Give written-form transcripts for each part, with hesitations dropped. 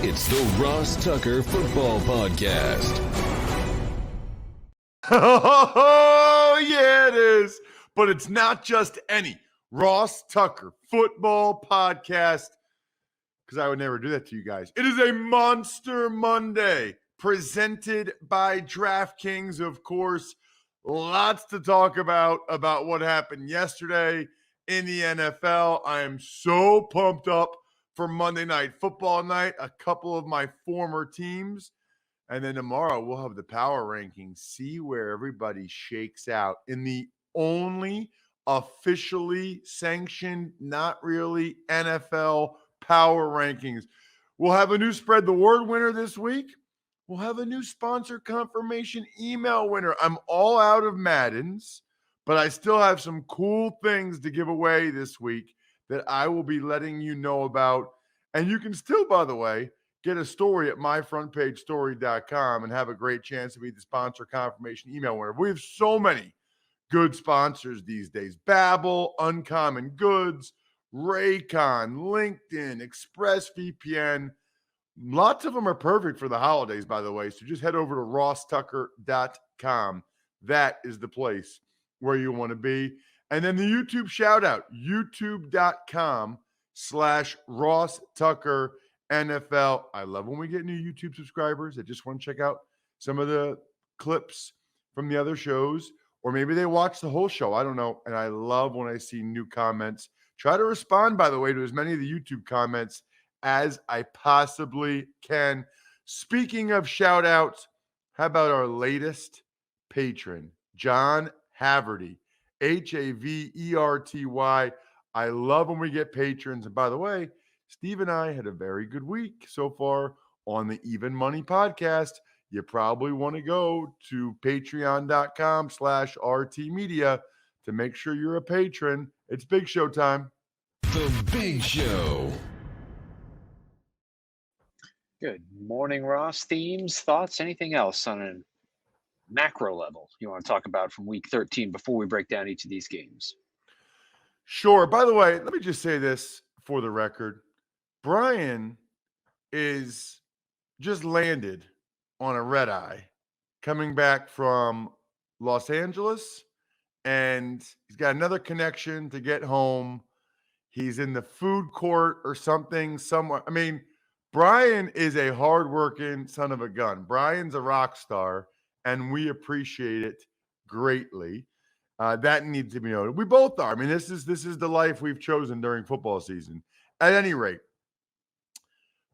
It's the Ross Tucker Football Podcast. Oh, yeah, it is. But it's not just any Ross Tucker Football Podcast, because I would never do that to you guys. It is a Monster Monday presented by DraftKings, of course. Lots to talk about what happened yesterday in the NFL. I am so pumped up for Monday Night Football night. A couple of my former teams. And then tomorrow we'll have the power rankings, see where everybody shakes out in the only officially sanctioned, not really NFL power rankings. We'll have a new Spread the Word winner this week. We'll have a new sponsor confirmation email winner. I'm all out of Maddens, but I still have some cool things to give away this week that I will be letting you know about. And you can still, by the way, get a story at myfrontpagestory.com and have a great chance to be the sponsor confirmation email winner. We have so many good sponsors these days. Babbel, Uncommon Goods, Raycon, LinkedIn, ExpressVPN. Lots of them are perfect for the holidays, by the way. So just head over to rosstucker.com. That is the place where you want to be. And then the YouTube shout out, youtube.com/Ross Tucker NFL. I love when we get new YouTube subscribers that just want to check out some of the clips from the other shows, or maybe they watch the whole show. I don't know. And I love when I see new comments. Try to respond, by the way, to as many of the YouTube comments as I possibly can. Speaking of shout outs, how about our latest patron, John Haverty, Haverty. I love when we get patrons. And by the way, Steve and I had a very good week so far on the Even Money podcast. You probably want to go to patreon.com/RT Media to make sure you're a patron. It's Big Show time. The Big Show. Good morning, Ross. Themes, thoughts, anything else on a macro level you want to talk about from week 13 before we break down each of these games? Sure. By the way, let me just say this for the record. Brian is just landed on a red eye coming back from Los Angeles, and he's got another connection to get home. He's in the food court or something somewhere. I mean, Brian is a hardworking son of a gun. Brian's a rock star, and we appreciate it greatly. That needs to be noted. We both are. I mean, this is the life we've chosen during football season. At any rate,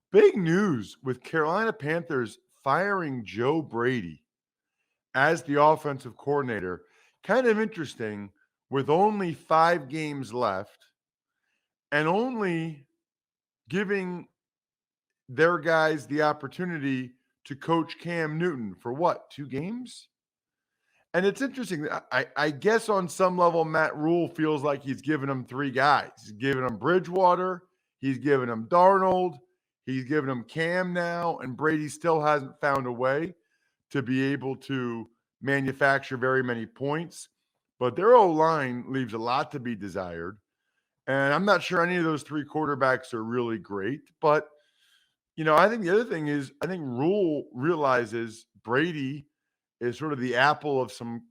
big news with Carolina Panthers firing Joe Brady as the offensive coordinator. Kind of interesting with only 5 games left and only giving their guys the opportunity to coach Cam Newton for what, 2 games? And it's interesting. I guess on some level, Matt Rule feels like he's given them 3 guys. He's given them Bridgewater. He's given them Darnold. He's given them Cam now. And Brady still hasn't found a way to be able to manufacture very many points. But their O-line leaves a lot to be desired. And I'm not sure any of those 3 quarterbacks are really great. But, you know, I think the other thing is I think Rule realizes Brady is sort of the apple of some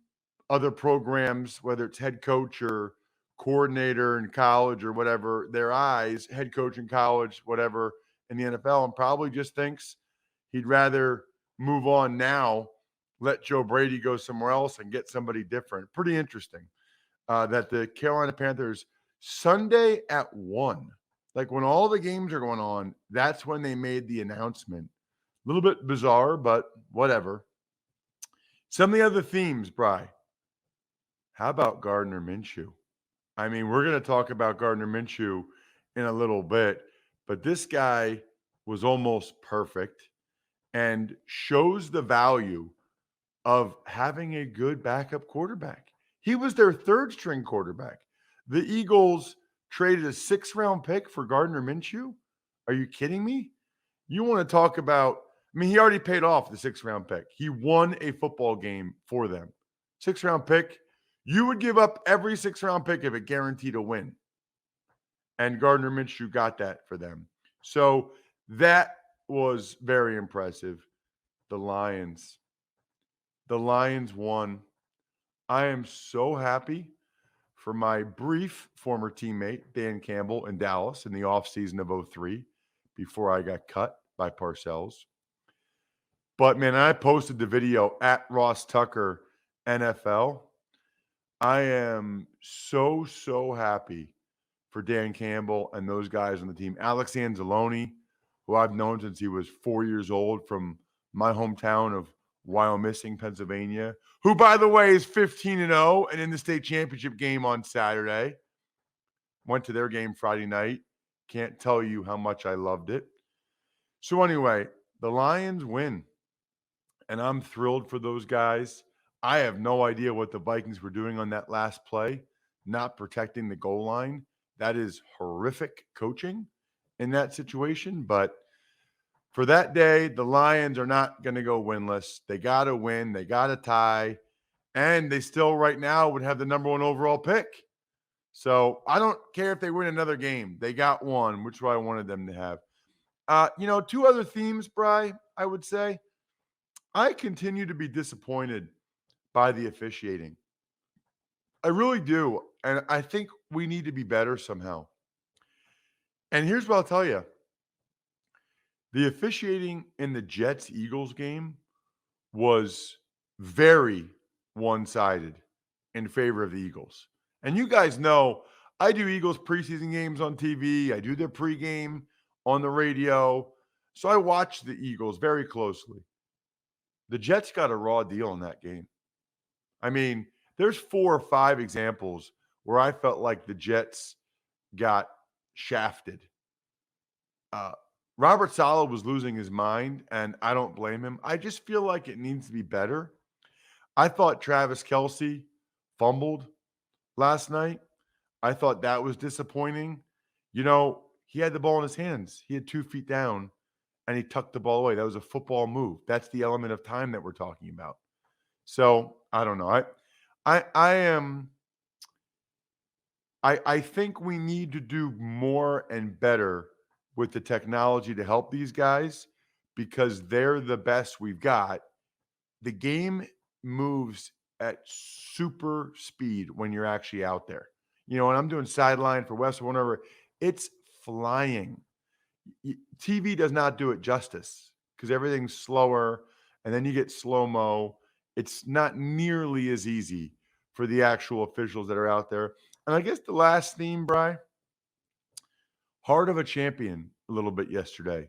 other programs, whether it's head coach or coordinator in college or whatever, their eyes, head coach in college, whatever, in the NFL, and probably just thinks he'd rather move on now, let Joe Brady go somewhere else and get somebody different. Pretty interesting that the Carolina Panthers Sunday at 1, like when all the games are going on, that's when they made the announcement. A little bit bizarre, but whatever. Some of the other themes, Bri. How about Gardner Minshew? I mean, we're going to talk about Gardner Minshew in a little bit, but this guy was almost perfect and shows the value of having a good backup quarterback. He was their 3rd-string quarterback. The Eagles traded a 6th-round pick for Gardner Minshew? Are you kidding me? You want to talk about, I mean, he already paid off the 6th-round pick. He won a football game for them. 6th-round pick. You would give up every 6th-round pick if it guaranteed a win. And Gardner Minshew got that for them. So that was very impressive. The Lions. The Lions won. I am so happy for my brief former teammate, Dan Campbell, in Dallas in the offseason of 03 before I got cut by Parcells. But, man, I posted the video at Ross Tucker NFL. I am so happy for Dan Campbell and those guys on the team. Alex Anzalone, who I've known since he was 4 years old from my hometown of Wyomissing, Pennsylvania, who, by the way, is 15-0 and in the state championship game on Saturday. Went to their game Friday night. Can't tell you how much I loved it. So anyway, the Lions win, and I'm thrilled for those guys. I have no idea what the Vikings were doing on that last play, not protecting the goal line. That is horrific coaching in that situation. But for that day, the Lions are not going to go winless. They got to win. They got to tie. And they still right now would have the number 1 overall pick. So I don't care if they win another game. They got one, which is what I wanted them to have. 2 other themes, Bri, I would say. I continue to be disappointed by the officiating. I really do. And I think we need to be better somehow. And here's what I'll tell you. The officiating in the Jets-Eagles game was very one-sided in favor of the Eagles. And you guys know I do Eagles preseason games on TV. I do their pregame on the radio. So I watch the Eagles very closely. The Jets got a raw deal in that game. I mean, there's 4 or 5 examples where I felt like the Jets got shafted. Robert Saleh was losing his mind, and I don't blame him. I just feel like it needs to be better. I thought Travis Kelce fumbled last night. I thought that was disappointing. He had the ball in his hands. He had 2 feet down, and he tucked the ball away. That was a football move. That's the element of time that we're talking about. So I don't know. I think we need to do more and better with the technology to help these guys because they're the best we've got. The game moves at super speed when you're actually out there. When I'm doing sideline for West or whatever, it's flying. TV does not do it justice because everything's slower and then you get slow-mo. It's not nearly as easy for the actual officials that are out there. And I guess the last theme, Bri, heart of a champion a little bit yesterday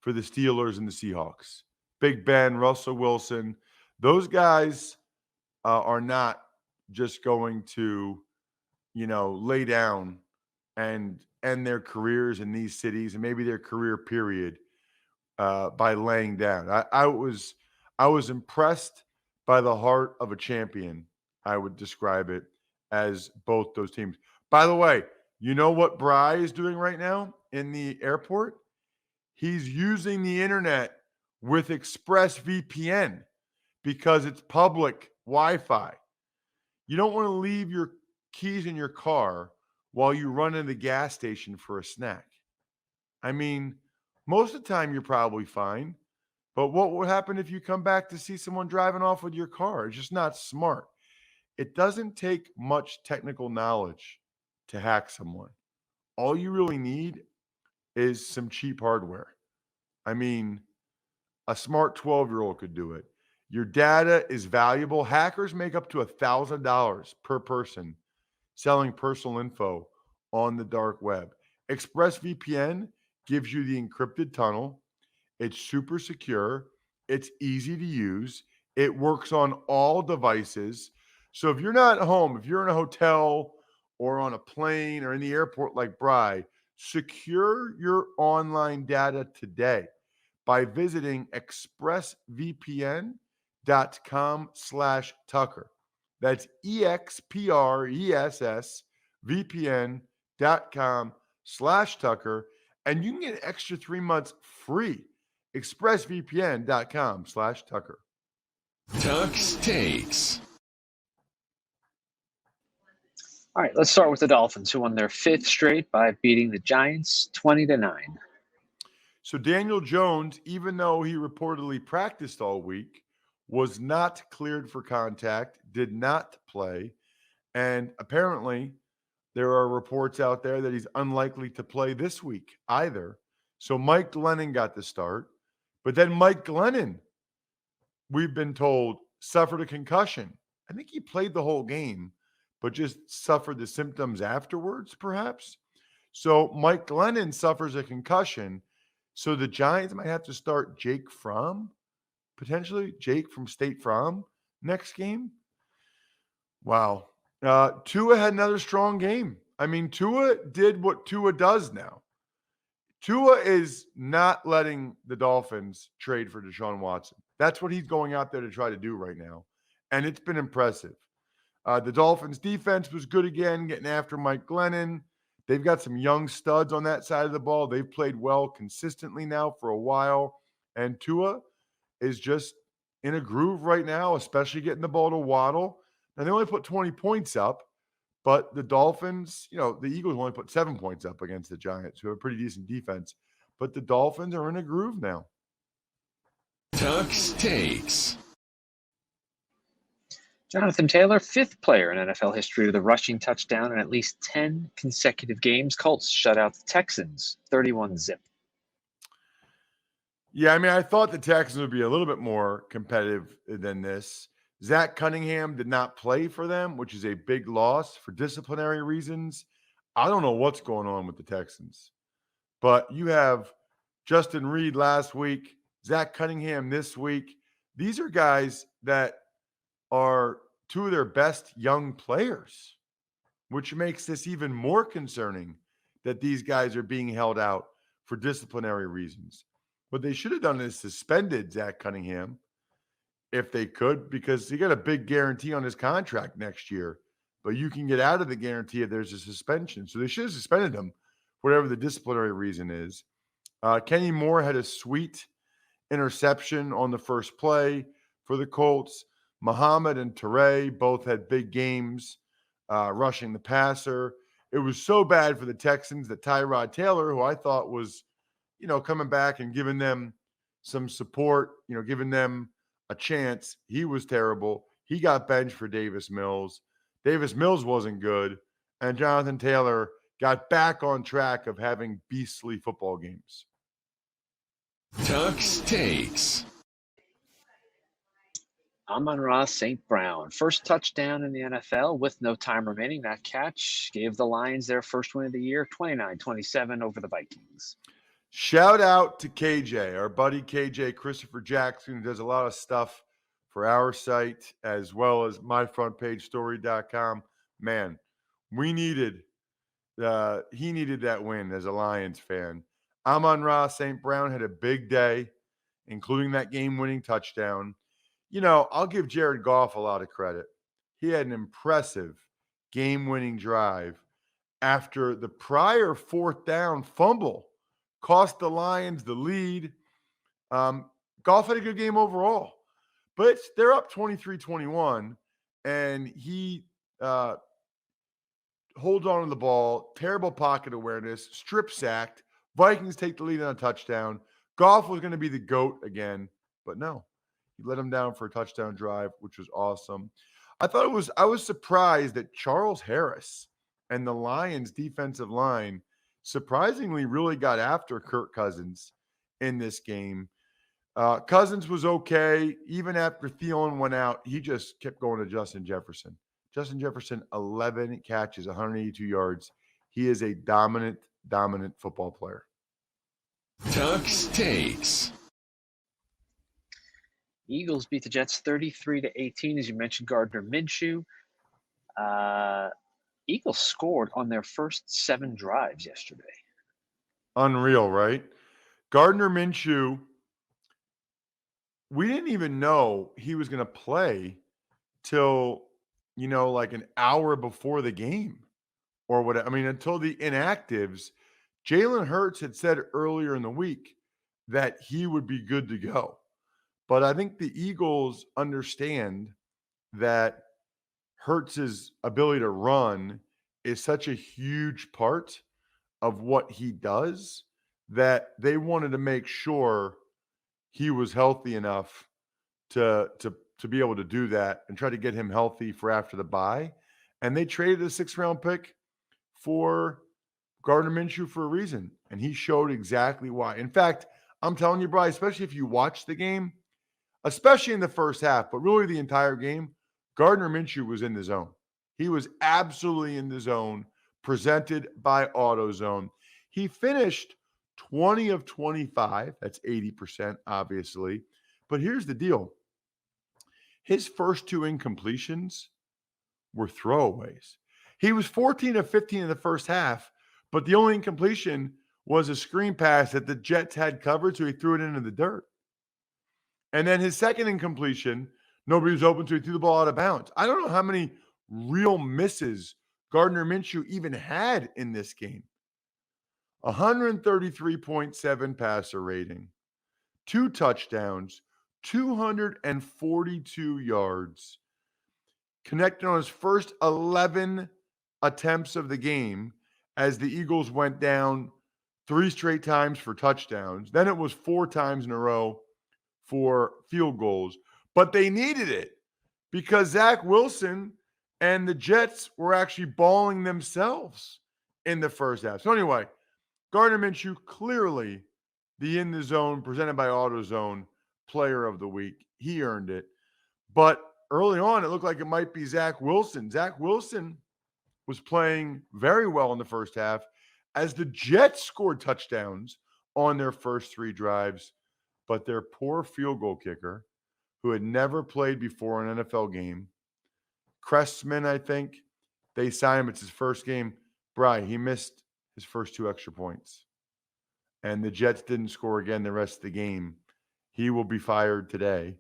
for the Steelers and the Seahawks. Big Ben, Russell Wilson, those guys are not just going to, lay down and end their careers in these cities and maybe their career period by laying down. I was impressed by the heart of a champion. I would describe it as both those teams. By the way, you know what Bry is doing right now in the airport? He's using the internet with ExpressVPN because it's public Wi-Fi. You don't want to leave your keys in your car while you run in the gas station for a snack. I mean, most of the time you're probably fine, but what would happen if you come back to see someone driving off with your car? It's just not smart. It doesn't take much technical knowledge to hack someone. All you really need is some cheap hardware. I mean, a smart 12-year-old could do it. Your data is valuable. Hackers make up to $1,000 per person selling personal info on the dark web. ExpressVPN gives you the encrypted tunnel. It's super secure. It's easy to use. It works on all devices. So if you're not at home, if you're in a hotel or on a plane or in the airport like Bry, secure your online data today by visiting expressvpn.com/Tucker. That's expressvpn.com/Tucker. And you can get an extra 3 months free. expressvpn.com/Tucker. Tuck's Takes. All right, let's start with the Dolphins, who won their 5th straight by beating the Giants 20-9. So Daniel Jones, even though he reportedly practiced all week, was not cleared for contact, did not play. And apparently, there are reports out there that he's unlikely to play this week either. So Mike Glennon got the start. But then Mike Glennon, we've been told, suffered a concussion. I think he played the whole game, but just suffered the symptoms afterwards, perhaps. So Mike Glennon suffers a concussion. So the Giants might have to start Jake Fromm, potentially Jake from State Farm next game. Wow. Tua had another strong game. I mean, Tua did what Tua does now. Tua is not letting the Dolphins trade for Deshaun Watson. That's what he's going out there to try to do right now. And it's been impressive. The Dolphins defense was good again, getting after Mike Glennon. They've got some young studs on that side of the ball. They've played well consistently now for a while. And Tua is just in a groove right now, especially getting the ball to Waddle. Now, they only put 20 points up, but the Dolphins, the Eagles only put 7 points up against the Giants, who have a pretty decent defense. But the Dolphins are in a groove now. Tuck's Takes. Jonathan Taylor, 5th player in NFL history with a rushing touchdown in at least 10 consecutive games. Colts shut out the Texans 31-0. Yeah, I mean, I thought the Texans would be a little bit more competitive than this. Zach Cunningham did not play for them, which is a big loss for disciplinary reasons. I don't know what's going on with the Texans. But you have Justin Reed last week, Zach Cunningham this week. These are guys that are two of their best young players, which makes this even more concerning that these guys are being held out for disciplinary reasons. What they should have done is suspended Zach Cunningham if they could, because he got a big guarantee on his contract next year. But you can get out of the guarantee if there's a suspension. So they should have suspended him, whatever the disciplinary reason is. Kenny Moore had a sweet interception on the first play for the Colts. Muhammad and Teray both had big games rushing the passer. It was so bad for the Texans that Tyrod Taylor, who I thought was, coming back and giving them some support, giving them a chance, he was terrible. He got benched for Davis Mills. Davis Mills wasn't good. And Jonathan Taylor got back on track of having beastly football games. Tuck's Takes. Amon-Ra St. Brown, first touchdown in the NFL with no time remaining. That catch gave the Lions their first win of the year, 29-27 over the Vikings. Shout out to KJ, our buddy KJ, Christopher Jackson, who does a lot of stuff for our site as well as myfrontpagestory.com. Man, he needed that win as a Lions fan. Amon-Ra St. Brown had a big day, including that game-winning touchdown. I'll give Jared Goff a lot of credit. He had an impressive game-winning drive after the prior 4th down fumble cost the Lions the lead. Goff had a good game overall, but they're up 23-21, and he holds on to the ball, terrible pocket awareness, strip sacked. Vikings take the lead on a touchdown. Goff was going to be the GOAT again, but no. He let him down for a touchdown drive, which was awesome. I was surprised that Charles Harris and the Lions defensive line surprisingly really got after Kirk Cousins in this game. Cousins was okay. Even after Thielen went out, he just kept going to Justin Jefferson. Justin Jefferson, 11 catches, 182 yards. He is a dominant football player. Tuck's Takes. Eagles beat the Jets 33-18, as you mentioned, Gardner Minshew. Eagles scored on their first 7 drives yesterday. Unreal, right? Gardner Minshew, we didn't even know he was going to play till, like an hour before the game or what. I mean, until the inactives. Jalen Hurts had said earlier in the week that he would be good to go. But I think the Eagles understand that Hurts's ability to run is such a huge part of what he does that they wanted to make sure he was healthy enough to be able to do that and try to get him healthy for after the bye. And they traded a 6th-round pick for Gardner Minshew for a reason. And he showed exactly why. In fact, I'm telling you, Bri, especially if you watch the game, especially in the first half, but really the entire game, Gardner Minshew was in the zone. He was absolutely in the zone, presented by AutoZone. He finished 20 of 25. That's 80%, obviously. But here's the deal. His first 2 incompletions were throwaways. He was 14 of 15 in the first half, but the only incompletion was a screen pass that the Jets had covered, so he threw it into the dirt. And then his second incompletion, nobody was open, so he threw the ball out of bounds. I don't know how many real misses Gardner Minshew even had in this game. 133.7 passer rating, 2 touchdowns, 242 yards, connected on his first 11 attempts of the game as the Eagles went down 3 straight times for touchdowns. Then it was 4 times in a row for field goals. But they needed it because Zach Wilson and the Jets were actually balling themselves in the first half. So anyway, Gardner Minshew, clearly the in the zone presented by AutoZone player of the week. He earned it. But early on, it looked like it might be Zach Wilson. Zach Wilson was playing very well in the first half as the Jets scored touchdowns on their first 3 drives. But their poor field goal kicker, who had never played before an NFL game, Cressman, I think, they signed him. It's his first game. Bri, he missed his first 2 extra points. And the Jets didn't score again the rest of the game. He will be fired today.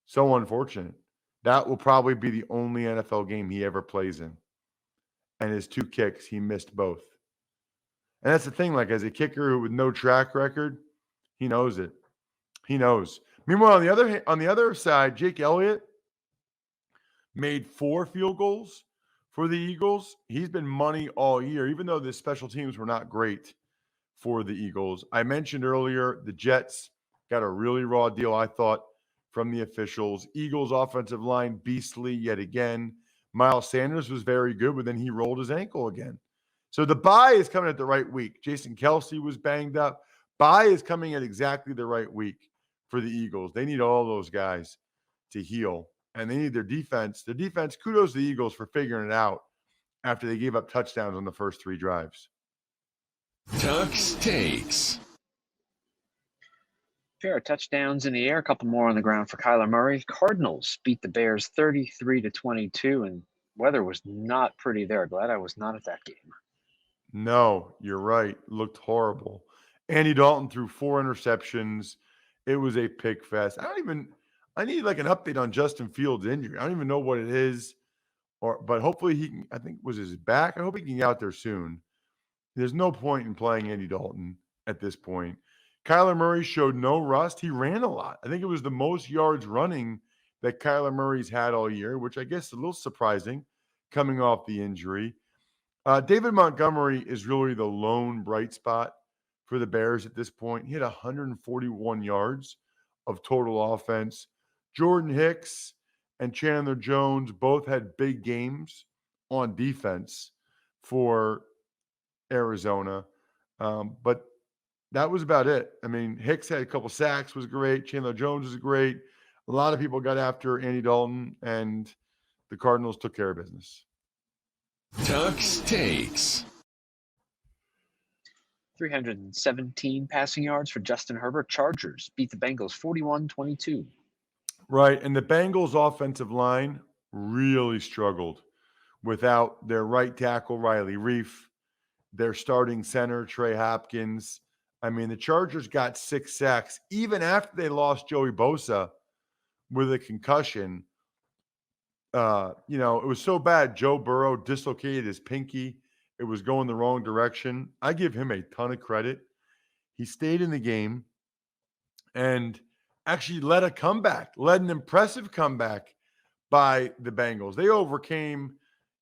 So unfortunate. That will probably be the only NFL game he ever plays in. And his 2 kicks, he missed both. And that's the thing, like as a kicker with no track record, he knows it. He knows. Meanwhile, on the other side, Jake Elliott made 4 field goals for the Eagles. He's been money all year, even though the special teams were not great for the Eagles. I mentioned earlier the Jets got a really raw deal, I thought, from the officials. Eagles offensive line beastly yet again. Miles Sanders was very good, but then he rolled his ankle again. So the bye is coming at the right week. Jason Kelce was banged up. Bye is coming at exactly the right week for the Eagles. They need all those guys to heal, and they need their defense. The defense, kudos to the Eagles for figuring it out after they gave up touchdowns on the first 3 drives. Tuck's Takes. Pair of touchdowns in the air, a couple more on the ground for Kyler Murray. Cardinals beat the Bears 33-22, and weather was not pretty there. Glad I was not at that game. No, you're right. Looked horrible. Andy Dalton threw 4 interceptions. It was a pick fest. I need like an update on Justin Fields' injury. I don't even know what it is, but hopefully he can, I think was his back. I hope he can get out there soon. There's no point in playing Andy Dalton at this point. Kyler Murray showed no rust. He ran a lot. I think it was the most yards running that Kyler Murray's had all year, which I guess is a little surprising coming off the injury. David Montgomery is really the lone bright spot for the Bears at this point. He had 141 yards of total offense. Jordan Hicks and Chandler Jones both had big games on defense for Arizona. But that was about it. I mean, Hicks had a couple sacks, was great. Chandler Jones was great. A lot of people got after Andy Dalton, and the Cardinals took care of business. Tuck's Takes. 317 passing yards for Justin Herbert. Chargers beat the Bengals 41-22. Right, and the Bengals' offensive line really struggled without their right tackle, Riley Reif, their starting center, Trey Hopkins. I mean, the Chargers got 6 sacks, even after they lost Joey Bosa with a concussion. It was so bad. Joe Burrow dislocated his pinky. It was going the wrong direction. I give him a ton of credit. He stayed in the game and actually led an impressive comeback by the Bengals. They overcame,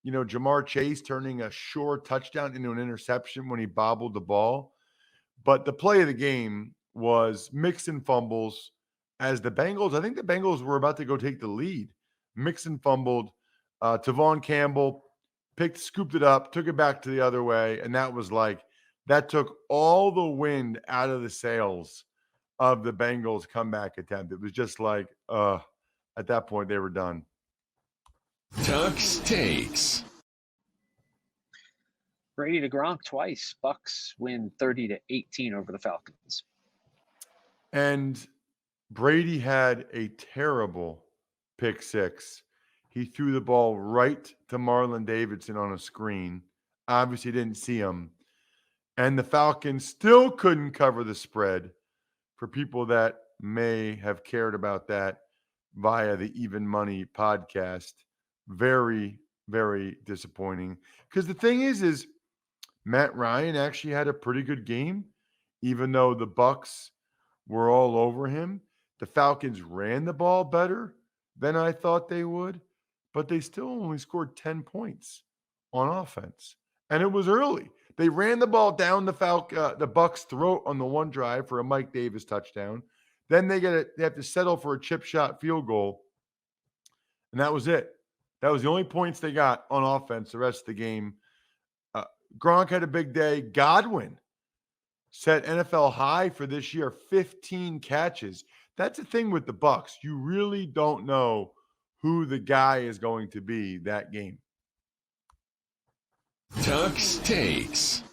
Jamar Chase turning a short touchdown into an interception when he bobbled the ball. But the play of the game was Mixon fumbles as the Bengals. I think the Bengals were about to go take the lead. Mixon fumbled. Tavon Campbell scooped it up, took it back to the other way, and that took all the wind out of the sails of the Bengals comeback attempt. It was just like, at that point they were done. Tuck's takes. Brady to Gronk twice. Bucks win 30-18 over the Falcons. And Brady had a terrible pick six. He threw the ball right to Marlon Davidson on a screen. Obviously didn't see him. And the Falcons still couldn't cover the spread. For people that may have cared about that via the Even Money podcast, very, very disappointing. Because the thing is Matt Ryan actually had a pretty good game, even though the Bucks were all over him. The Falcons ran the ball better than I thought they would, but they still only scored 10 points on offense. And it was early. They ran the ball down the Bucks' throat on the one drive for a Mike Davis touchdown. Then they have to settle for a chip shot field goal. And that was it. That was the only points they got on offense the rest of the game. Gronk had a big day. Godwin set NFL high for this year, 15 catches. That's the thing with the Bucks. You really don't know who the guy is going to be that game. Tuck's takes.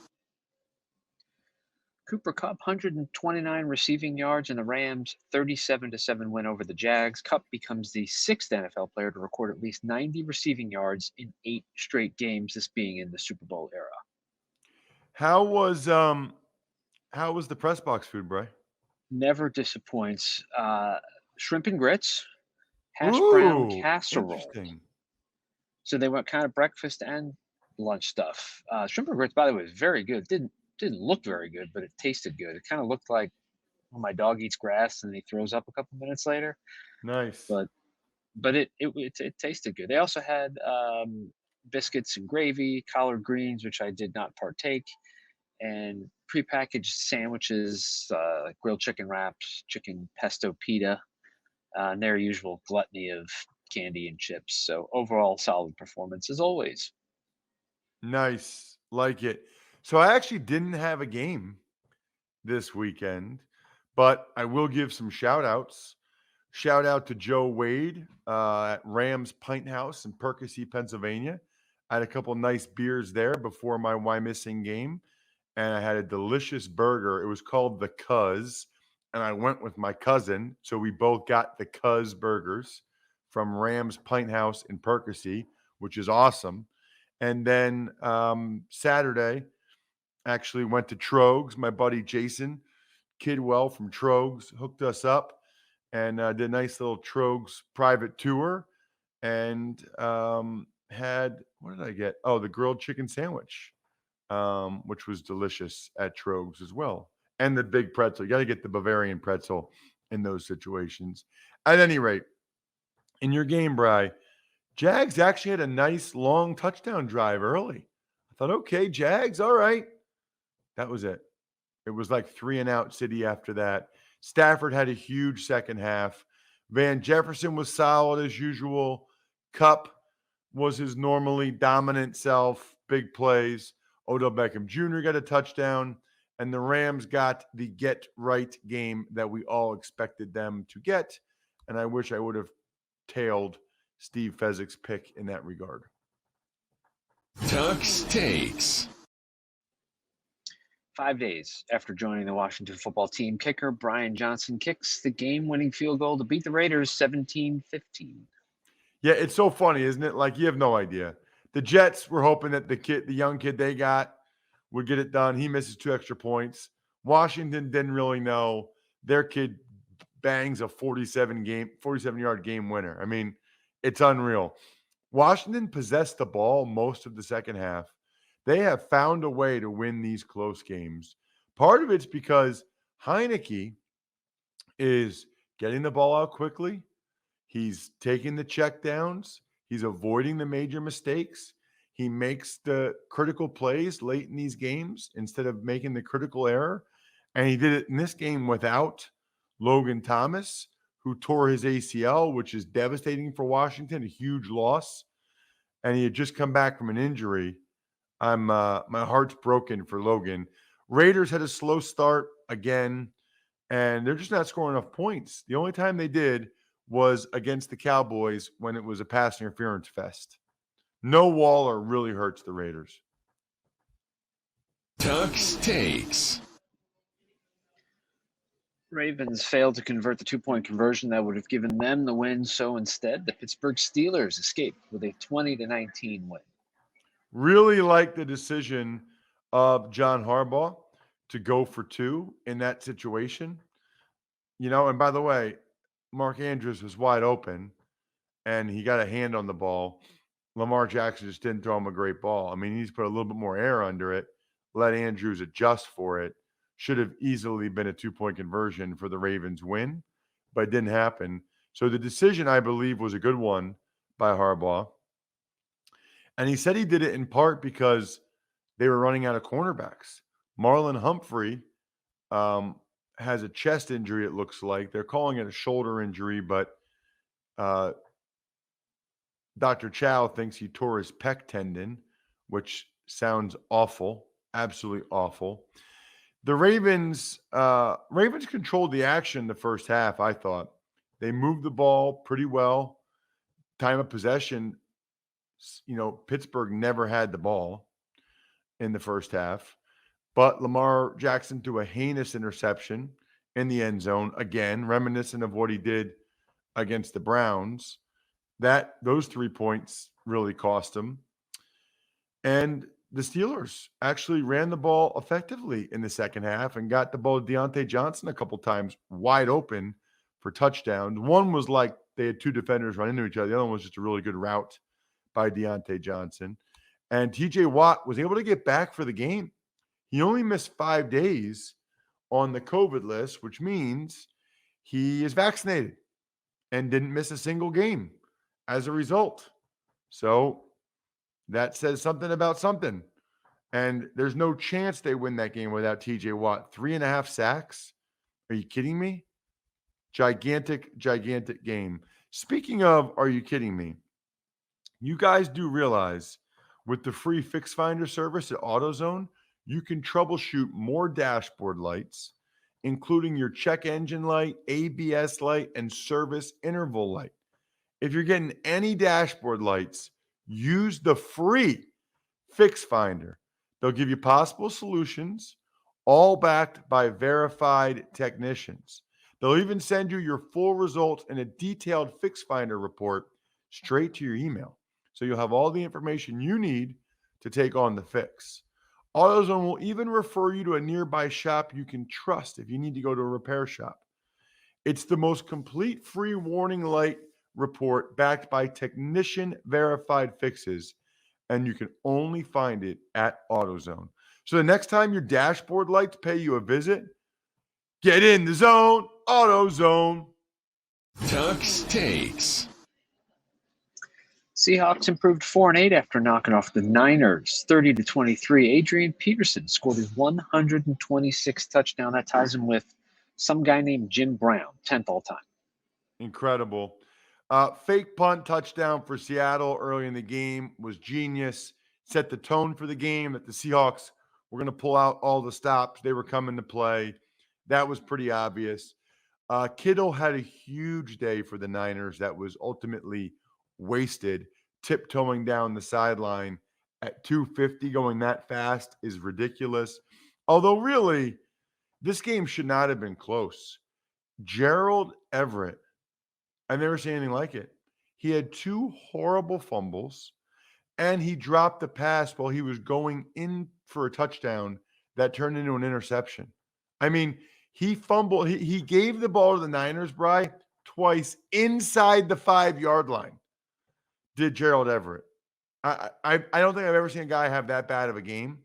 Cooper Kupp, 129 receiving yards in the Rams, 37-7 win over the Jags. Kupp becomes the sixth NFL player to record at least 90 receiving yards in 8 straight games, this being in the Super Bowl era. How was the press box food, Bray? Never disappoints. Shrimp and grits, hash brown casserole. Interesting. So they went kind of breakfast and lunch stuff. Shrimp and grits, by the way, was very good. Didn't look very good, but it tasted good. It kind of looked like when my dog eats grass and he throws up a couple minutes later. Nice. But it tasted good. They also had biscuits and gravy, collard greens, which I did not partake, and prepackaged sandwiches, like grilled chicken wraps, chicken pesto pita, and their usual gluttony of candy and chips. So overall, solid performance as always. Nice. Like it. So I actually didn't have a game this weekend, but I will give some shout outs. Shout out to Joe Wade at Rams Pint House in Percy, Pennsylvania. I had a couple nice beers there before my Why Missing game, and I had a delicious burger. It was called the Cuz, and I went with my cousin, so we both got the Cuz burgers from Rams Pint House in Percy, which is awesome. And then Saturday, actually went to Trogs. My buddy Jason Kidwell from Trogs hooked us up and did a nice little Trogs private tour and had, what did I get? Oh, the grilled chicken sandwich, which was delicious at Trogs as well. And the big pretzel. You got to get the Bavarian pretzel in those situations. At any rate, in your game, Bri, Jags actually had a nice long touchdown drive early. I thought, okay, Jags, all right. That was it. It was like 3-and-out city after that. Stafford had a huge second half. Van Jefferson was solid as usual. Kupp was his normally dominant self, big plays. Odell Beckham Jr. got a touchdown, and the Rams got the get-right game that we all expected them to get, and I wish I would have tailed Steve Fezzik's pick in that regard. Tuck's takes. 5 days after joining the Washington football team, kicker Brian Johnson kicks the game-winning field goal to beat the Raiders 17-15. Yeah, it's so funny, isn't it? Like, you have no idea. The Jets were hoping that the young kid they got would get it done. He misses 2 extra points. Washington didn't really know. Their kid bangs a 47-yard game winner. I mean, it's unreal. Washington possessed the ball most of the second half. They have found a way to win these close games. Part of it's because Heineke is getting the ball out quickly. He's taking the checkdowns. He's avoiding the major mistakes. He makes the critical plays late in these games instead of making the critical error. And he did it in this game without Logan Thomas, who tore his ACL, which is devastating for Washington, a huge loss. And he had just come back from an injury. My heart's broken for Logan. Raiders had a slow start again, and they're just not scoring enough points. The only time they did was against the Cowboys when it was a pass interference fest. No Waller really hurts the Raiders. Tuck's takes. Ravens failed to convert the 2-point conversion that would have given them the win. So instead, the Pittsburgh Steelers escaped with a 20-19 win. Really like the decision of John Harbaugh to go for 2 in that situation. And by the way, Mark Andrews was wide open and he got a hand on the ball. Lamar Jackson just didn't throw him a great ball. I mean, he needs to put a little bit more air under it, let Andrews adjust for it. Should have easily been a 2-point conversion for the Ravens win, but it didn't happen. So the decision, I believe, was a good one by Harbaugh. And he said he did it in part because they were running out of cornerbacks. Marlon Humphrey has a chest injury, it looks like. They're calling it a shoulder injury, but Dr. Chow thinks he tore his pec tendon, which sounds awful, absolutely awful. The Ravens controlled the action the first half, I thought. They moved the ball pretty well. Time of possession, Pittsburgh never had the ball in the first half. But Lamar Jackson threw a heinous interception in the end zone, again, reminiscent of what he did against the Browns. Those 3 points really cost him. And the Steelers actually ran the ball effectively in the second half and got the ball to Deontay Johnson a couple times wide open for touchdowns. One was like they had 2 defenders run into each other. The other one was just a really good route by Deontay Johnson. And TJ Watt was able to get back for the game. He only missed 5 days on the COVID list, which means he is vaccinated and didn't miss a single game as a result. So that says something about something. And there's no chance they win that game without TJ Watt. 3.5 sacks? Are you kidding me? Gigantic, gigantic game. Speaking of, are you kidding me? You guys do realize with the free Fix Finder service at AutoZone, you can troubleshoot more dashboard lights, including your check engine light, ABS light, and service interval light. If you're getting any dashboard lights, use the free Fix Finder. They'll give you possible solutions, all backed by verified technicians. They'll even send you your full results in a detailed Fix Finder report straight to your email. So you'll have all the information you need to take on the fix. AutoZone will even refer you to a nearby shop you can trust if you need to go to a repair shop. It's the most complete free warning light report backed by technician verified fixes, and you can only find it at AutoZone. So the next time your dashboard lights pay you a visit, get in the zone, AutoZone. Tuck's takes. Seahawks improved 4-8 after knocking off the Niners 30-23. Adrian Peterson scored his 126th touchdown. That ties him with some guy named Jim Brown, 10th all time. Incredible. Fake punt touchdown for Seattle early in the game was genius. Set the tone for the game that the Seahawks were going to pull out all the stops. They were coming to play. That was pretty obvious. Kittle had a huge day for the Niners that was ultimately wasted. Tiptoeing down the sideline at 250, going that fast is ridiculous. Although really, this game should not have been close. Gerald Everett, I've never seen anything like it. He had 2 horrible fumbles, and he dropped the pass while he was going in for a touchdown that turned into an interception. I mean, he fumbled. He gave the ball to the Niners, Bri, twice inside the 5-yard line. Did Gerald Everett. I don't think I've ever seen a guy have that bad of a game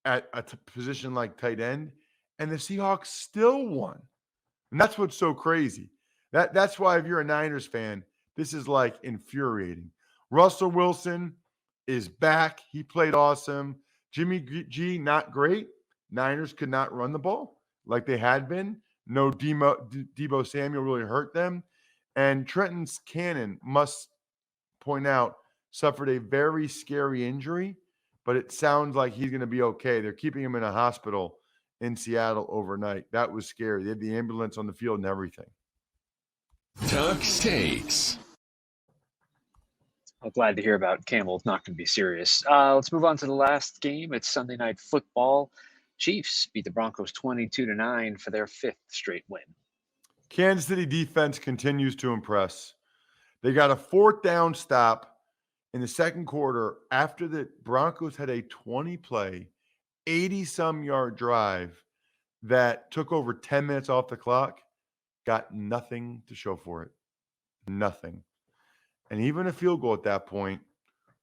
at a position like tight end, and the Seahawks still won. And that's what's so crazy. That's why if you're a Niners fan, this is like infuriating. Russell Wilson is back. He played awesome. Jimmy G, not great. Niners could not run the ball. like they had been. No Debo Samuel really hurt them. And Trenton's Cannon, must point out, suffered a very scary injury, but it sounds like he's going to be okay. They're keeping him in a hospital in Seattle overnight. That was scary. They had the ambulance on the field and everything. Tuck Takes. I'm glad to hear about Campbell. It's not going to be serious. Let's move on to the last game. It's Sunday Night Football. Chiefs beat the Broncos 22-9 for their 5th straight win. Kansas City defense continues to impress. They got a 4th down stop in the second quarter after the Broncos had a 20-play, 80-some-yard drive that took over 10 minutes off the clock. Got nothing to show for it. Nothing. And even a field goal at that point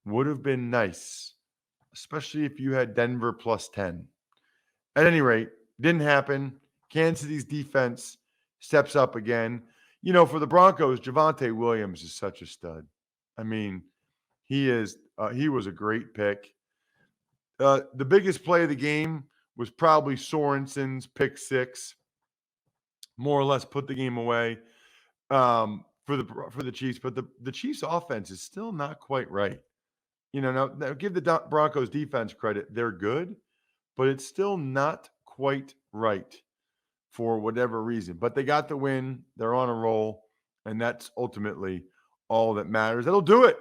would have been nice, especially if you had Denver plus 10. At any rate, didn't happen. Kansas City's defense steps up again. You know, for the Broncos, Javonte Williams is such a stud. I mean, he was a great pick. The biggest play of the game was probably Sorensen's pick 6. More or less put the game away for the Chiefs. But the Chiefs' offense is still not quite right. You know, now give the Broncos defense credit. They're good, but it's still not quite right for whatever reason. But they got the win. They're on a roll, and that's ultimately all that matters. That'll do it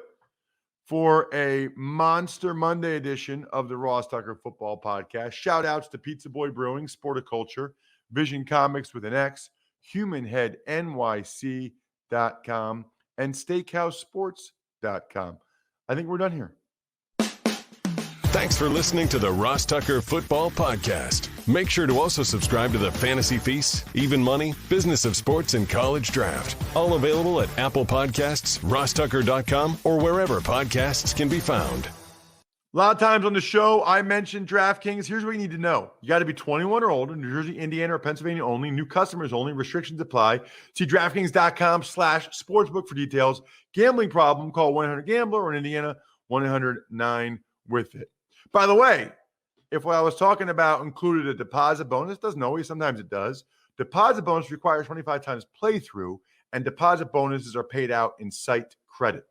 for a Monster Monday edition of the Ross Tucker Football Podcast. Shout outs to Pizza Boy Brewing, Sporticulture, Vision Comics with an X, HumanHeadNYC.com, and SteakhouseSports.com. I think we're done here. Thanks for listening to the Ross Tucker Football Podcast. Make sure to also subscribe to the Fantasy Feast, Even Money, Business of Sports, and College Draft. All available at Apple Podcasts, RossTucker.com, or wherever podcasts can be found. A lot of times on the show, I mentioned DraftKings. Here's what you need to know. You got to be 21 or older, New Jersey, Indiana, or Pennsylvania only. New customers only. Restrictions apply. See DraftKings.com/sportsbook for details. Gambling problem, call 1-800-GAMBLER, or in Indiana, 1-800-9-WITH-IT. By the way, if what I was talking about included a deposit bonus, doesn't always, sometimes it does. Deposit bonus requires 25 times playthrough, and deposit bonuses are paid out in site credit.